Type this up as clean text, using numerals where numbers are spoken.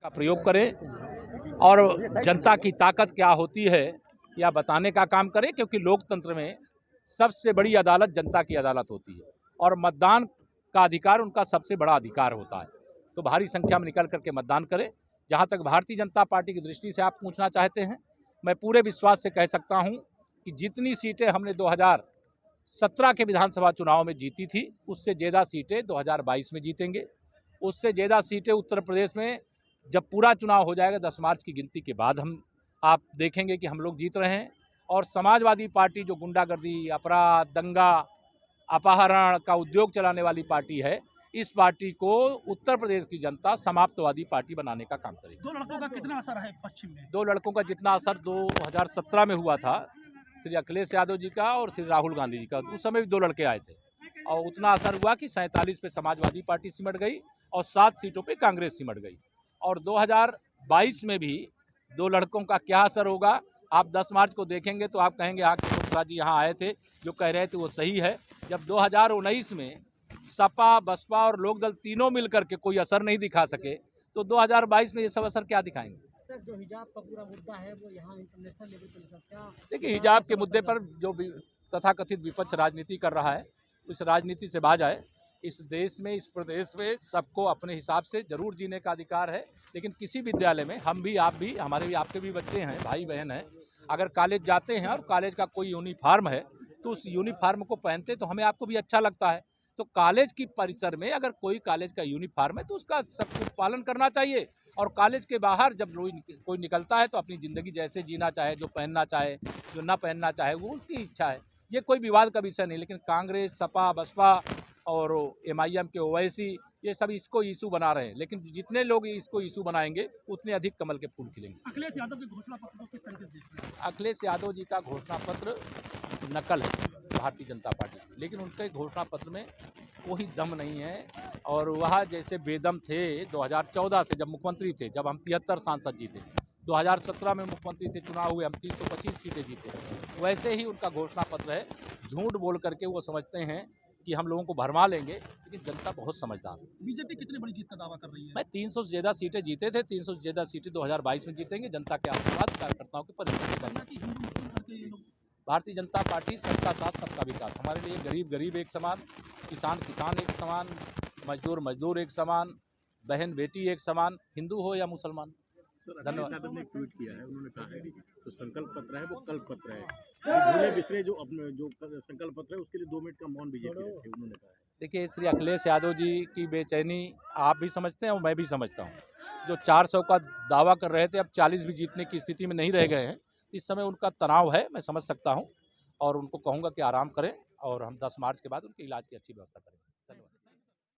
का प्रयोग करें और जनता की ताकत क्या होती है या बताने का काम करें, क्योंकि लोकतंत्र में सबसे बड़ी अदालत जनता की अदालत होती है और मतदान का अधिकार उनका सबसे बड़ा अधिकार होता है। तो भारी संख्या में निकल करके मतदान करें। जहां तक भारतीय जनता पार्टी की दृष्टि से आप पूछना चाहते हैं, मैं पूरे विश्वास से कह सकता हूं कि जितनी सीटें हमने 2017 के विधानसभा चुनाव में जीती थी, उससे ज़्यादा सीटें 2022 में जीतेंगे। उससे ज़्यादा सीटें उत्तर प्रदेश में जब पूरा चुनाव हो जाएगा 10 मार्च की गिनती के बाद आप देखेंगे कि हम लोग जीत रहे हैं। और समाजवादी पार्टी जो गुंडागर्दी, अपराध, दंगा, अपहरण का उद्योग चलाने वाली पार्टी है, इस पार्टी को उत्तर प्रदेश की जनता समाप्तवादी पार्टी बनाने का काम करेगी। 2 लड़कों का कितना असर है पश्चिम में? 2 लड़कों का जितना असर 2017 में हुआ था, श्री अखिलेश यादव जी का और श्री राहुल गांधी जी का, उस समय भी 2 लड़के आए थे और उतना असर हुआ कि 47 पे समाजवादी पार्टी सिमट गई और 7 सीटों पे कांग्रेस सिमट गई। और 2022 में भी 2 लड़कों का क्या असर होगा, आप 10 मार्च को देखेंगे तो आप कहेंगे हाँ, किशोर प्रसाद जी यहाँ आए थे, जो कह रहे थे वो सही है। जब 2019 में सपा, बसपा और लोकदल तीनों मिलकर के कोई असर नहीं दिखा सके, तो 2022 में ये सब असर क्या दिखाएंगे? सर, जो हिजाब का पूरा मुद्दा है वो यहाँ इंटरनेशनल लेवल पर क्या? देखिए, हिजाब के मुद्दे पर जो तथाकथित विपक्ष राजनीति कर रहा है, उस राजनीति से बाज आए। इस देश में, इस प्रदेश में सबको अपने हिसाब से जरूर जीने का अधिकार है, लेकिन किसी विद्यालय में हम भी, आप भी, हमारे भी, आपके भी बच्चे हैं, भाई बहन हैं, अगर कॉलेज जाते हैं और कॉलेज का कोई यूनिफॉर्म है तो उस यूनिफॉर्म को पहनते तो हमें आपको भी अच्छा लगता है। तो कॉलेज की परिसर में अगर कोई कॉलेज का यूनिफॉर्म है तो उसका सब कुछ पालन करना चाहिए। और कॉलेज के बाहर जब कोई निकलता है तो अपनी ज़िंदगी जैसे जीना चाहे, जो पहनना चाहे, जो ना पहनना चाहे, वो उसकी इच्छा है। ये कोई विवाद का विषय नहीं। लेकिन कांग्रेस, सपा, बसपा और MIM के ओवैसी, ये सब इसको इशू बना रहे हैं, लेकिन जितने लोग इसको इशू बनाएंगे उतने अधिक कमल के फूल खिलेंगे। अखिलेश यादव के घोषणा पत्र को किस तरीके से देखते हैं? अखिलेश यादव जी का घोषणा पत्र नकल है भारतीय जनता पार्टी की, लेकिन उनके घोषणा पत्र में कोई दम नहीं है। और वह जैसे बेदम थे 2014 से, जब मुख्यमंत्री थे, जब हम 73 सांसद जीते, 2017 में मुख्यमंत्री थे, चुनाव हुए, हम 325 सीटें जीते, वैसे ही उनका घोषणा पत्र है। झूठ बोल करके वो समझते हैं कि हम लोगों को भरमा लेंगे, लेकिन जनता बहुत समझदार है। बीजेपी कितनी बड़ी जीत का दावा कर रही है? मैं 300 से ज़्यादा सीटें जीते थे, 300 से ज़्यादा सीटें 2022 में जीतेंगे। जनता के आशीर्वाद, कार्यकर्ताओं के परिश्रम। भारतीय जनता पार्टी सबका साथ, सबका विकास। हमारे लिए गरीब गरीब एक समान, किसान किसान एक समान, मजदूर मजदूर एक समान, बहन बेटी एक समान, हिंदू हो या मुसलमान। धन्यवाद। ने एक ट्वीट किया है, उन्होंने कहा है कि जो संकल्प पत्र है वो कल्प पत्र है। भूले बिसरे जो अपने जो संकल्प पत्र है उसके लिए 2 मिनट का मौन बीजेपी रखे, उन्होंने कहा है। देखिए, श्री अखिलेश यादव जी की बेचैनी आप भी समझते हैं और मैं भी समझता हूँ। जो 400 का दावा कर रहे थे, अब 40 भी जीतने की स्थिति में नहीं रह गए हैं। इस समय उनका तनाव है, मैं समझ सकता हूँ, और उनको कहूँगा कि आराम करें और हम 10 मार्च के बाद उनके इलाज की अच्छी व्यवस्था करें। धन्यवाद।